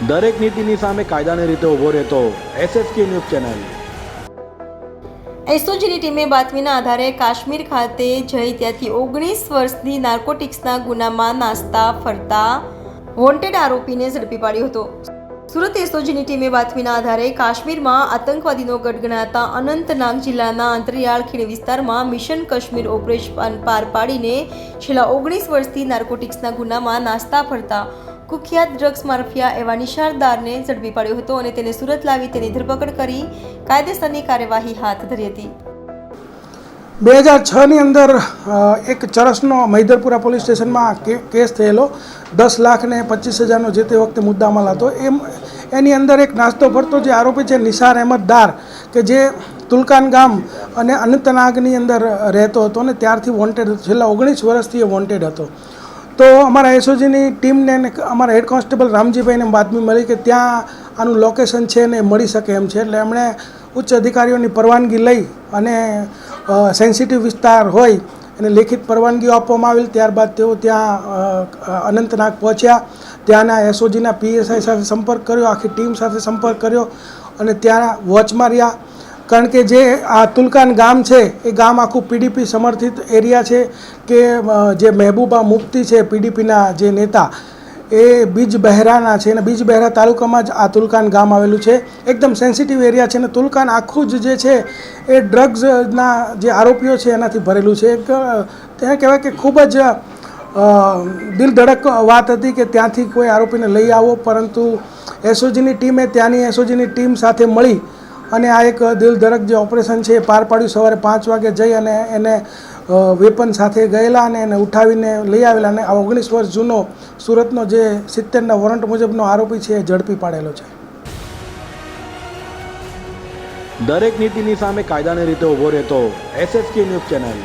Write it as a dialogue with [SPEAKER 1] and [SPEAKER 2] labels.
[SPEAKER 1] દરેક નીતિની સામે કાયદાની રીતે ઊભો રહેતો SSK ન્યૂઝ ચેનલ.
[SPEAKER 2] એસઓજીની ટીમે બાતમીના આધારે કાશ્મીર ખાતે જઈ ત્યાંથી 19 વર્ષની નાર્કોટિક્સના ગુનામાં નાસ્તા ફરતા વોન્ટેડ આરોપીને ઝડપી પાડ્યો હતો. સુરત એસઓજીની ટીમે બાતમીના આધારે કાશ્મીરમાં આતંકવાદીનો ગઢ ગણાતા અનંતનાગ જિલ્લાના અંતરિયાળ ખીણ વિસ્તારમાં મિશન કાશ્મીર ઓપરેશન પાર પાડીને છેલ્લા 19 વર્ષથી નાર્કોટિક્સના ગુનામાં નાસ્તા ફરતા કુખ્યાત ડ્રગ્સ માફિયા એવા નિશારદારને ઝડપી પાડ્યો હતો અને તેને સુરત લાવી તેની ધરપકડ કરી કાયદેસરની કાર્યવાહી હાથ ધરી હતી.
[SPEAKER 3] 2006ની અંદર એક ચરસનો મહિધરપુરા પોલીસ સ્ટેશનમાં કેસ થયેલો 10,25,000નો જે તે વખતે મુદ્દામાલ હતો. એની અંદર એક નાસ્તો ફરતો જે આરોપી છે નિસાર અહેમદ ડાર કે જે તુલકાન ગામ અને અનંતનાગની અંદર રહેતો હતો અને ત્યારથી વોન્ટેડ છેલ્લા 19 વર્ષથી એ વોન્ટેડ હતો. તો અમારા એસઓજીની ટીમને અમારા હેડ કોન્સ્ટેબલ રામજીભાઈને બાતમી મળી કે ત્યાં આનું લોકેશન છે ને મળી શકે એમ છે. એટલે એમણે ઉચ્ચ અધિકારીઓની પરવાનગી લઈ અને સેન્સિટિવ વિસ્તાર હોય એને લેખિત પરવાનગીઓ આપવામાં આવેલ. ત્યારબાદ તેઓ ત્યાં અનંતનાગ પહોંચ્યા. ત્યાંના એસઓજીના PSI સાથે સંપર્ક કર્યો, આખી ટીમ સાથે સંપર્ક કર્યો અને ત્યાં વોચમાં રહ્યા. કારણ કે જે આ તુલકાન ગામ છે એ ગામ આખું PDP સમર્થિત એરિયા છે કે જે મહેબૂબા મુફ્તી છે PDPના જે નેતા એ બીજબહેરાના છે અને બીજબહેરા તાલુકામાં જ આ તુલકાન ગામ આવેલું છે. એકદમ સેન્સિટિવ એરિયા છે અને તુલકાન આખું જ જે છે એ ડ્રગ્સના જે આરોપીઓ છે એનાથી ભરેલું છે. ત્યાં કહેવાય કે ખૂબ જ દિલધડક વાત હતી કે ત્યાંથી કોઈ આરોપીને લઈ આવો, પરંતુ એસઓજીની ટીમે ત્યાંની એસઓજીની ટીમ સાથે મળી અને આ એક દિલધડક જે ઓપરેશન છે એ પાર પાડ્યું. સવારે 5 વાગે જઈ અને એને વેપન સાથે ગયેલા અને એને ઉઠાવીને લઈ આવેલા અને આ 19 વર્ષ જૂનો સુરતનો જે 70ના વોરંટ મુજબનો આરોપી છે એ ઝડપી પાડેલો છે.
[SPEAKER 1] દરેક નીતિની સામે કાયદાની રીતે ઊભો રહેતો SSK ન્યૂઝ ચેનલ.